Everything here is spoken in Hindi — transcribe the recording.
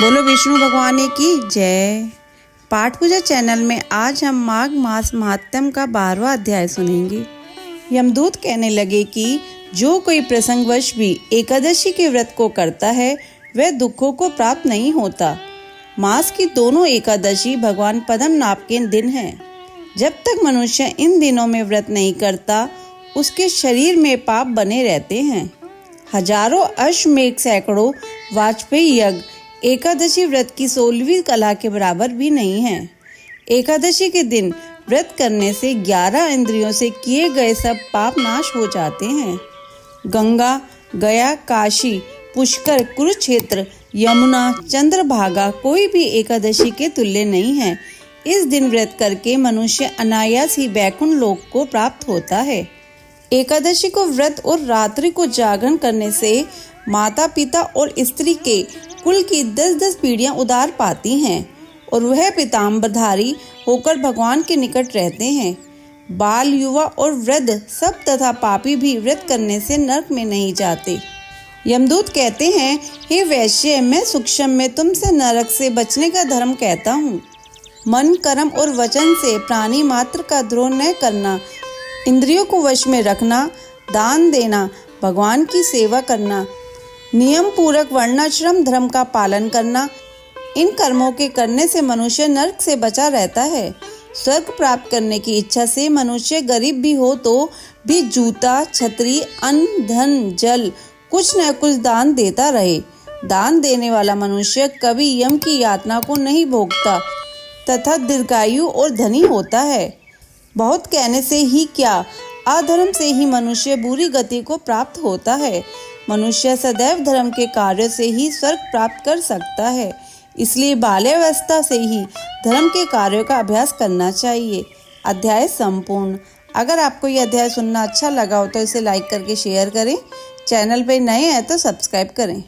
बोलो विष्णु भगवान की जय। पाठ पूजा चैनल में आज हम माघ मास महात्म्य का 12वां अध्याय सुनेंगे। यमदूत कहने लगे कि जो कोई प्रसंगवश भी एकादशी के व्रत को करता है वह दुखों को प्राप्त नहीं होता। मास की दोनों एकादशी भगवान पद्मनाभ के दिन हैं। जब तक मनुष्य इन दिनों में व्रत नहीं करता उसके शरीर में पाप बने रहते हैं। हजारों अश्वमेध सैकड़ों वाजपेयी यज्ञ एकादशी व्रत की 16वीं कला के बराबर भी नहीं है। एकादशी के दिन व्रत करने से 11 इंद्रियों से किए गए सब पाप नाश हो जाते हैं। गंगा, गया, काशी, पुष्कर, कुरुक्षेत्र, यमुना, चंद्रभागा कोई भी एकादशी के तुल्य नहीं है। इस दिन व्रत करके मनुष्य अनायास ही वैकुंठ लोक को प्राप्त होता है। एकादशी को व्रत और रात्रि को जागरण करने से माता पिता और स्त्री के कुल की 10-10 पीढ़ियां उधार पाती हैं और वह पीताम्बरधारी होकर भगवान के निकट रहते हैं। बाल, युवा और वृद्ध सब तथा पापी भी व्रत करने से नरक में नहीं जाते। यमदूत कहते हैं, हे वैश्य, मैं सूक्ष्म में तुमसे नरक से बचने का धर्म कहता हूँ। मन, कर्म और वचन से प्राणी मात्र का द्रोह न करना, इंद्रियों को वश में रखना, दान देना, भगवान की सेवा करना, नियम पूर्वक वर्णाश्रम धर्म का पालन करना, इन कर्मों के करने से मनुष्य नरक से बचा रहता है। स्वर्ग प्राप्त करने की इच्छा से मनुष्य गरीब भी हो तो भी जूता, छतरी, अन्न, धन, जल कुछ न कुछ दान देता रहे। दान देने वाला मनुष्य कभी यम की यातना को नहीं भोगता तथा दीर्घायु और धनी होता है। बहुत कहने से ही क्या, अधर्म से ही मनुष्य बुरी गति को प्राप्त होता है। मनुष्य सदैव धर्म के कार्य से ही स्वर्ग प्राप्त कर सकता है। इसलिए बाल्यावस्था से ही धर्म के कार्यों का अभ्यास करना चाहिए। अध्याय संपूर्ण। अगर आपको यह अध्याय सुनना अच्छा लगा हो तो इसे लाइक करके शेयर करें। चैनल पर नए हैं तो सब्सक्राइब करें।